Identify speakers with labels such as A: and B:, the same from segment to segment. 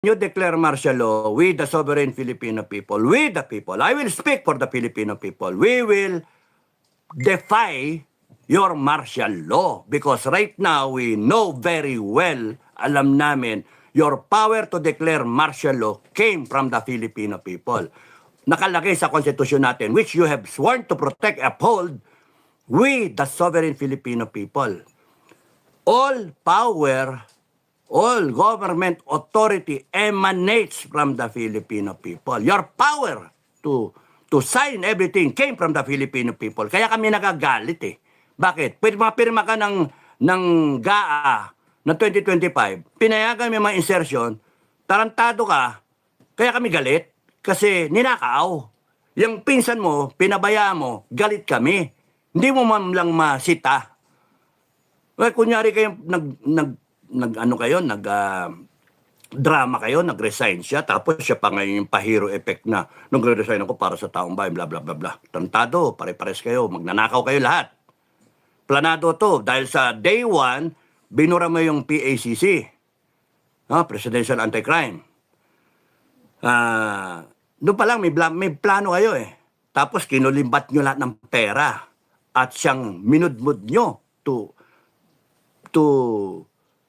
A: you declare martial law, we the sovereign Filipino people, we the people, I will speak for the Filipino people, we will defy your martial law because right now we know very well, alam namin, your power to declare martial law came from the Filipino people. Nakalagay sa konstitusyon natin, which you have sworn to protect, uphold, we the sovereign Filipino people. All power, all government authority emanates from the Filipino people. Your power to sign everything came from the Filipino people. Kaya kami nagagalit eh. Bakit? Pwede mapirma ka ng GAA na 2025, pinayagan may mga insertion, tarantado ka, kaya kami galit. Kasi ninakaw. Yung pinsan mo, pinabaya mo, galit kami. Hindi mo man lang masita. Well, kunyari kayo, drama kayo, nag-resign siya, tapos siya pa ngayon yung pa-hero effect na nag-resign ako para sa taong bayan, bla bla bla bla. Tantado, pare-pares kayo, magnanakaw kayo lahat. Planado to, dahil sa day 1, binura mo yung PACC, Presidential Anti-Crime. Doon pa lang, may plano kayo eh. Tapos kinulimbat nyo lahat ng pera at siyang minudmud nyo to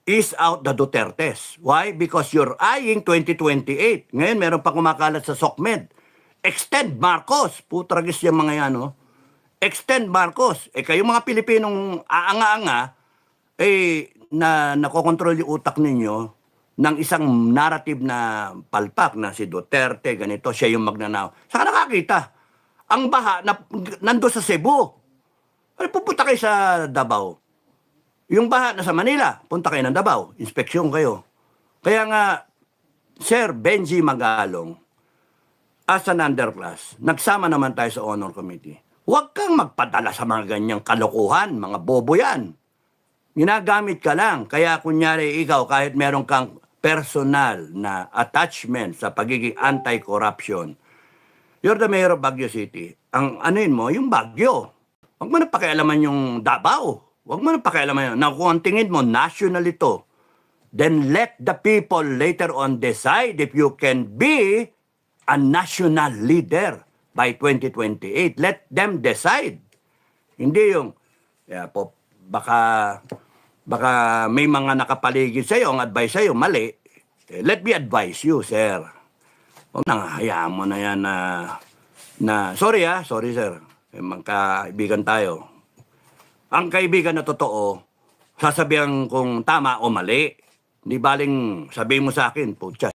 A: ease out the Dutertes. Why? Because you're eyeing 2028. Ngayon, meron pa kumakalat sa SOCMED. Extend Marcos. Putragis yung mga yan, no? Extend Marcos. Eh, kayo mga Pilipinong aanga-anga, na nakokontrol yung utak ninyo ng isang narrative na palpak na si Duterte, ganito, siya yung magnanaw. Saka nakakita, ang baha nando sa Cebu. Ay, pupunta kayo sa Davao. Yung baha na sa Manila, punta kayo ng Davao, inspeksyon kayo. Kaya nga, Sir Benji Magalong, as an underclass, nagsama naman tayo sa Honor Committee. Huwag kang magpadala sa mga ganyang kalokohan, mga bobo yan. Ginagamit ka lang. Kaya kunyari ikaw, kahit meron kang personal na attachment sa pagiging anti-corruption, you're the mayor of Baguio City. Ang anuin mo, yung Baguio. Huwag mo na pakialaman yung Davao. Huwag mo na pakialaman yun. Na kung ang tingin mo, national ito, then let the people later on decide if you can be a national leader by 2028. Let them decide. Hindi yung, baka may mga nakapaligid sa'yo, ang advice sa'yo, mali. Let me advise you, sir. Huwag nang hayaan mo na yan sorry sir. Magkaibigan tayo. Ang kaibigan na totoo, sasabihan kung tama o mali. Hindi baling sabihin mo sa akin, putya.